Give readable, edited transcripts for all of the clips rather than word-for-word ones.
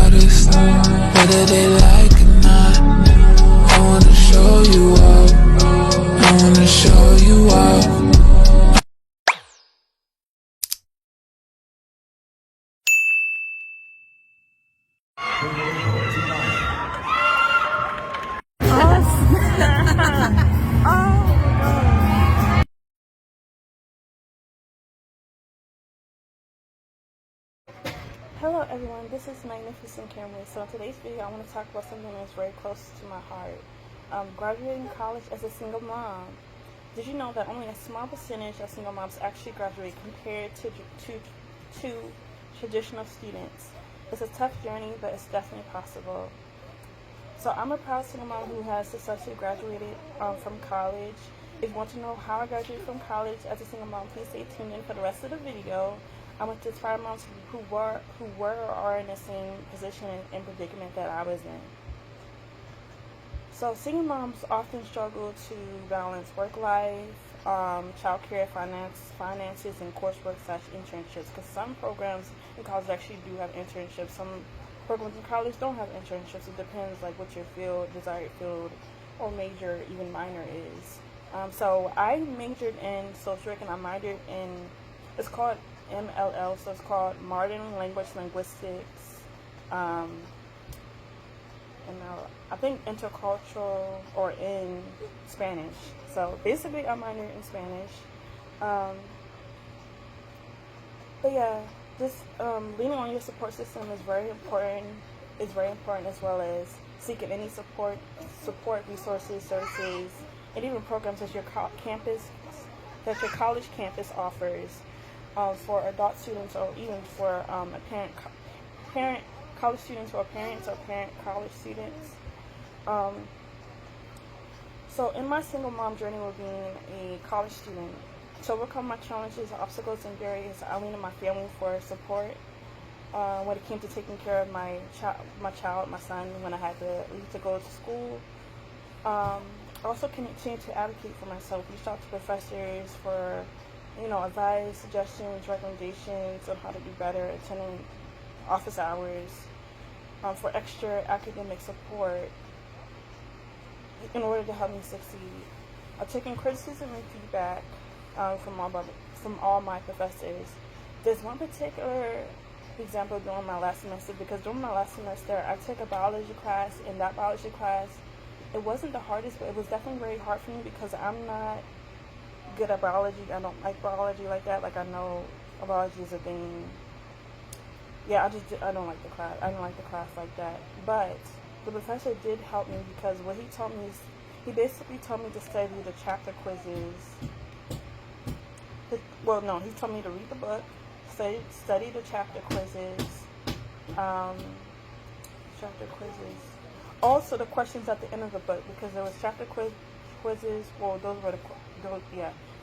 hardest, whether they like it or not. I wanna show you out, I wanna show you out. Hello everyone, this is Magnificent Kimberly. So in today's video, I want to talk about something that's very close to my heart. Graduating college as a single mom. Did you know that only a small percentage of single moms actually graduate compared to traditional students? It's a tough journey, but it's definitely possible. So I'm a proud single mom who has successfully graduated from college. If you want to know how I graduated from college as a single mom, please stay tuned in for the rest of the video. I want to inspire moms who were or are in the same position and predicament that I was in. So single moms often struggle to balance work life, childcare, finances, and coursework/internships. Because some programs in college actually do have internships. Some programs in college don't have internships. It depends like what your desired field, or major, even minor is. So I majored in social work and I minored in, it's called MLL, so it's called Modern Language Linguistics, and I think intercultural, or in Spanish. So basically I minored in Spanish. But yeah, just leaning on your support system is very important. It's very important, as well as seeking any support resources, services, and even programs that your college campus offers. For adult students, or even for parent college students, or parents or parent college students. So in my single mom journey with being a college student, to overcome my challenges, obstacles, and barriers, I leaned on my family for support when it came to taking care of my son, when I had to leave to go to school. I also continued to advocate for myself, reached out to professors for advice, suggestions, recommendations on how to do better, attending office hours, for extra academic support in order to help me succeed. I've taken criticism and feedback from all my professors. There's one particular example during my last semester, because during my last semester I took a biology class. In that biology class, it wasn't the hardest, but it was definitely very hard for me because I'm not good at biology. I don't like biology like that. Like, I know biology is a thing. Yeah, I don't like the class. I don't like the class like that. But the professor did help me, because what he told me is, he basically told me to study the chapter quizzes. He told me to read the book, study the chapter quizzes, also the questions at the end of the book, because there was chapter quizzes. Well, those were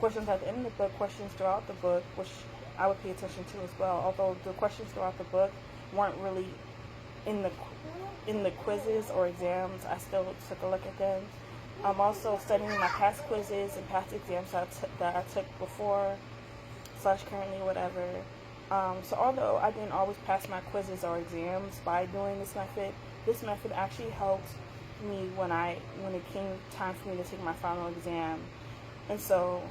questions at the end of the book, questions throughout the book, which I would pay attention to as well. Although the questions throughout the book weren't really in the quizzes or exams, I still took a look at them. I'm also studying my past quizzes and past exams that I took before / currently, whatever. So although I didn't always pass my quizzes or exams by doing this method actually helped me when it came time for me to take my final exam. And so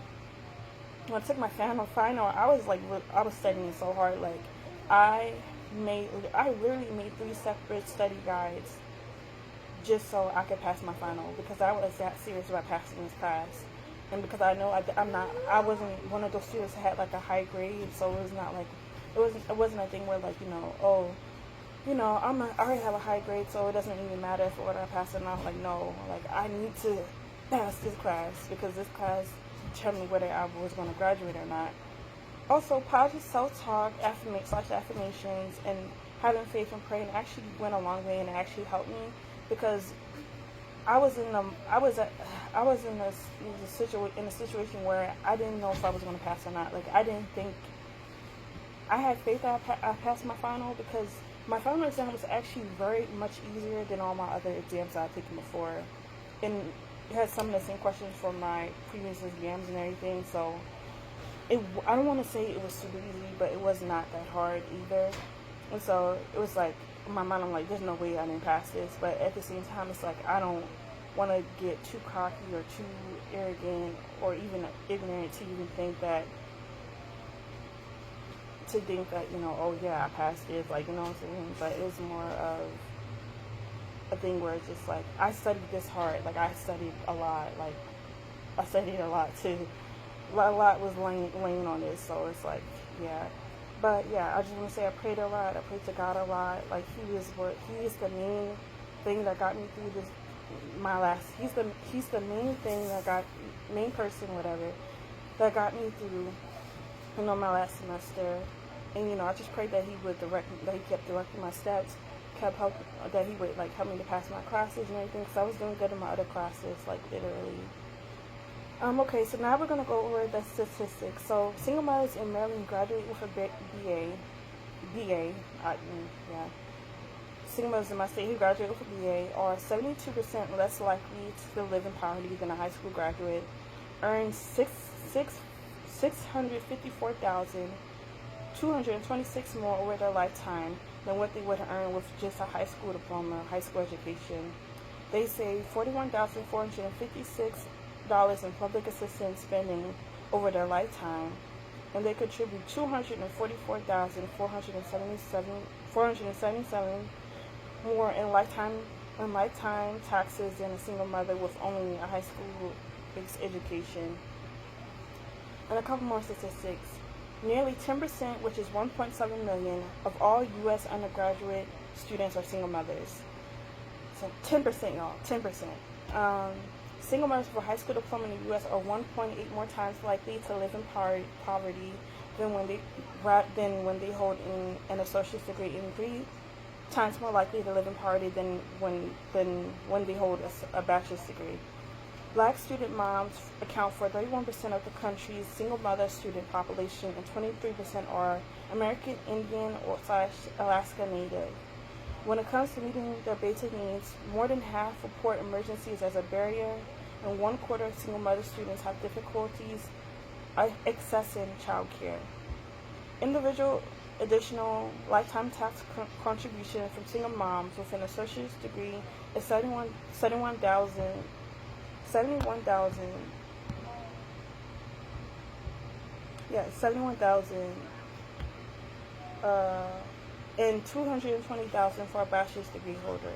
when I took my final, I was studying so hard. Like, I literally made 3 separate study guides just so I could pass my final, because I was that serious about passing this class. And because I know I wasn't one of those students that had like a high grade, so it was not like, it wasn't a thing where like, I already have a high grade, so it doesn't even matter if whether I pass or not. Like, no, like, I need to pass this class, because this class determined whether I was going to graduate or not. Also, positive self-talk, affirmations, and having faith and praying actually went a long way, and it actually helped me, because I was in a situation where I didn't know if I was going to pass or not. Like, I didn't think, I had faith that I passed my final, because my final exam was actually very much easier than all my other exams I've taken before. And it had some of the same questions from my previous exams and everything, so I don't want to say it was super easy, but it was not that hard either. And so it was like, in my mind, I'm like, there's no way I didn't pass this. But at the same time, it's like, I don't want to get too cocky or too arrogant or even ignorant to even think that, oh yeah, I passed this, like, you know what I'm saying? But it was more of a thing where it's just like, I studied this hard. Like, I studied a lot. Like, I studied a lot too. A lot was laying on this. So it's like, yeah. But yeah, I just want to say I prayed a lot. I prayed to God a lot. Like, He is the main thing that got me through this. He's the main thing that main person, whatever, that got me through, my last semester. And I just prayed that He kept directing my steps, that He would like help me to pass my classes and everything, because I was doing good in my other classes, like literally. Okay, so now we're going to go over the statistics. So, single mothers in Maryland graduate with a BA. Single mothers in my state who graduate with a BA are 72% less likely to live in poverty than a high school graduate, earn $654,226 more over their lifetime than what they would earn with just a high school diploma, high school education. They save $41,456 in public assistance spending over their lifetime, and they contribute $244,477 more in lifetime taxes than a single mother with only a high school based education. And a couple more statistics. Nearly 10%, which is 1.7 million, of all U.S. undergraduate students are single mothers. So 10%, y'all, 10%. Single mothers with a high school diploma in the U.S. are 1.8 more times likely to live in poverty than when they hold an associate's degree, and 3 times more likely to live in poverty than when they hold a bachelor's degree. Black student moms account for 31% of the country's single mother student population, and 23% are American Indian or Alaska Native. When it comes to meeting their basic needs, more than half report emergencies as a barrier, and 1/4 of single mother students have difficulties accessing child care. Individual additional lifetime tax contribution from single moms with an associate's degree is $71,000 and $220,000 for a bachelor's degree holder.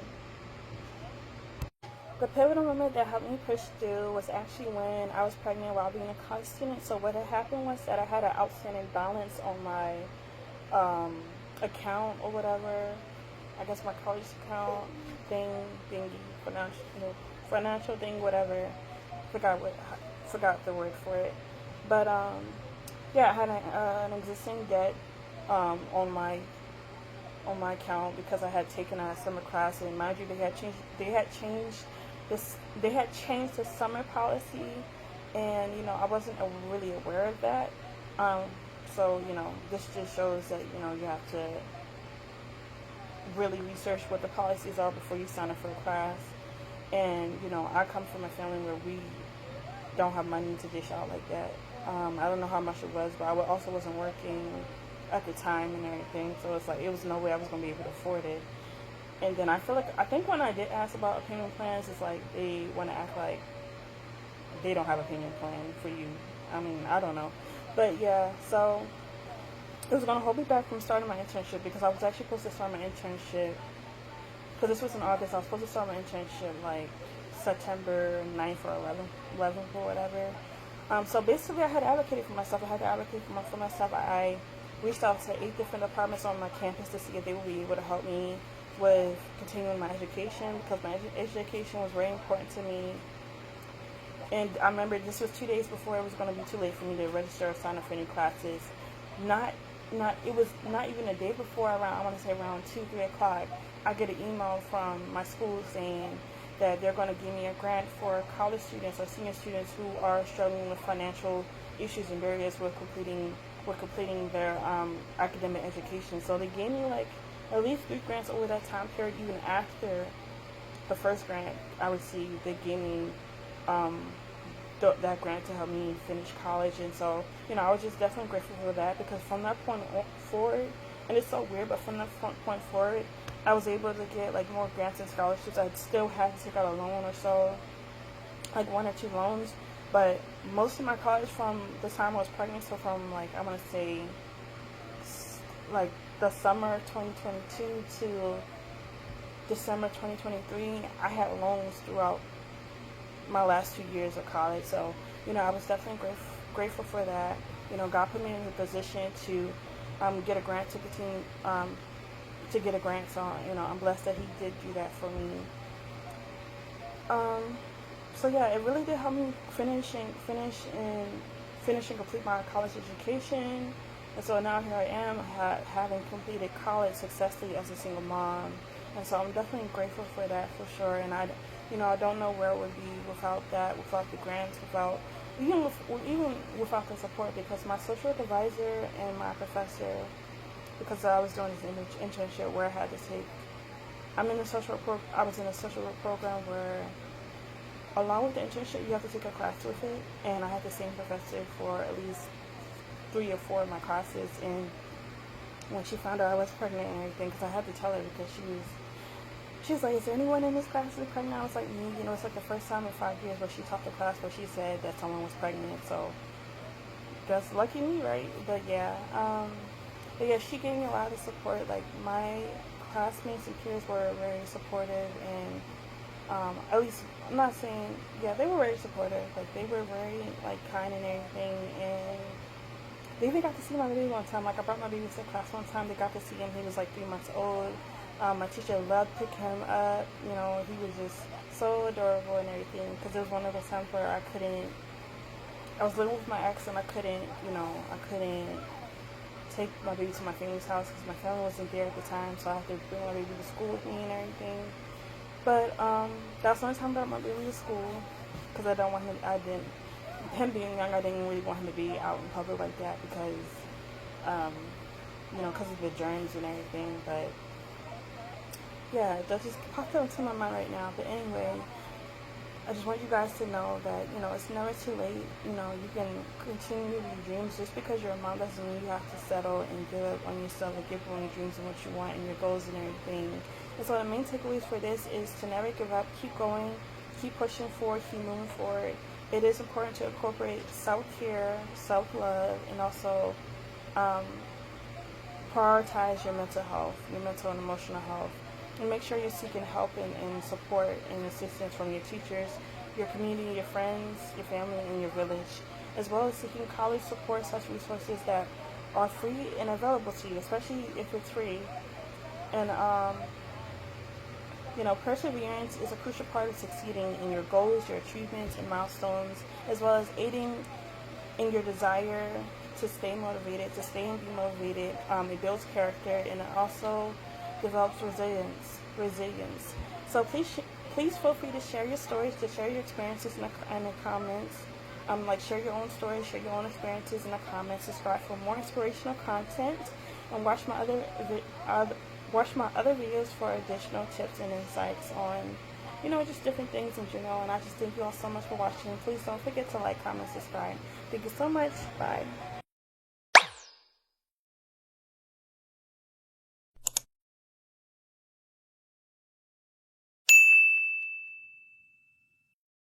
The pivotal moment that helped me push through was actually when I was pregnant while being a college student. So what had happened was that I had an outstanding balance on my account or whatever. I guess my college account financial thing, whatever. Forgot the word for it. But I had an existing debt on my account because I had taken a summer class, and mind you, they had changed the summer policy, and I wasn't really aware of that. So this just shows that you have to really research what the policies are before you sign up for a class. And I come from a family where we don't have money to dish out like that. I don't know how much it was, but I also wasn't working at the time and everything, so it's like it was no way I was going to be able to afford it. And then I think when I did ask about a payment plans, it's like they want to act like they don't have a payment plan for you. I mean, I don't know. But yeah, so it was going to hold me back from starting my internship, because I was actually supposed to start my internship, because this was in August. I was supposed to start my internship like September 9th or 11th or whatever. So basically I had advocated for myself. I reached out to 8 different departments on my campus to see if they would be able to help me with continuing my education, because my education was very important to me. And I remember this was 2 days before it was going to be too late for me to register or sign up for any classes. It was not even a day before, around 2-3 o'clock, I get an email from my school saying that they're going to give me a grant for college students or senior students who are struggling with financial issues and barriers with completing their academic education. So they gave me like at least 3 grants over that time period. Even after the first grant I received, they gave me that grant to help me finish college. And so I was just definitely grateful for that, because from that point forward and it's so weird, but from that point forward, I was able to get like more grants and scholarships. I still had to take out a loan or so, like 1 or 2 loans, but most of my college from the time I was pregnant, so from like I want to say like the summer of 2022 to December 2023, I had loans throughout my last 2 years of college. So, I was definitely grateful for that. God put me in a position to get a grant to continue to get a grant. So, I'm blessed that He did do that for me. So yeah, it really did help me finish and complete my college education. And so now here I am, having completed college successfully as a single mom. And so I'm definitely grateful for that, for sure. And I don't know where it would be without that, without the grants, even without the support, because my social work advisor and my professor, because I was doing this internship where I was in a social work program where, along with the internship, you have to take a class with it, and I had the same professor for at least 3 or 4 of my classes. And when she found out I was pregnant and everything, because I had to tell her, because she was like, "Is there anyone in this class who's pregnant?" I was like, "Me." It's like the first time in 5 years where she taught the class where she said that someone was pregnant. So that's lucky me, right? But yeah, she gave me a lot of support. Like, my classmates and peers were very supportive, and at least, I'm not saying, they were very supportive. Like, they were very like kind and everything, and they even got to see my baby one time. Like, I brought my baby to class one time. They got to see him. He was like 3 months old. My teacher loved to pick him up. He was just so adorable and everything. Because it was one of those times where I was living with my ex, and I couldn't take my baby to my family's house because my family wasn't there at the time. So I had to bring my baby to school with me and everything. But that's the only time I brought my baby to school, because I don't want him being young, I didn't really want him to be out in public like that, because because of the germs and everything. But yeah, that just popped up into my mind right now. But anyway, I just want you guys to know that, it's never too late. You can continue your dreams. Just because you're a mom doesn't mean you have to settle and give up on yourself and give up on your dreams and what you want and your goals and everything. And so the main takeaways for this is to never give up, keep going, keep pushing forward, keep moving forward. It is important to incorporate self-care, self-love, and also prioritize your mental health, your mental and emotional health. And make sure you're seeking help and support and assistance from your teachers, your community, your friends, your family, and your village, as well as seeking college support, such resources that are free and available to you, especially if it's free. And perseverance is a crucial part of succeeding in your goals, your achievements, and milestones, as well as aiding in your desire to stay motivated, to stay and be motivated. It builds character, and it also develops resilience. So please feel free to share your stories, to share your experiences in the comments. Share your own stories, share your own experiences in the comments. Subscribe for more inspirational content, and watch my other videos for additional tips and insights on, just different things in general. And I just thank you all so much for watching. Please don't forget to like, comment, subscribe. Thank you so much. Bye.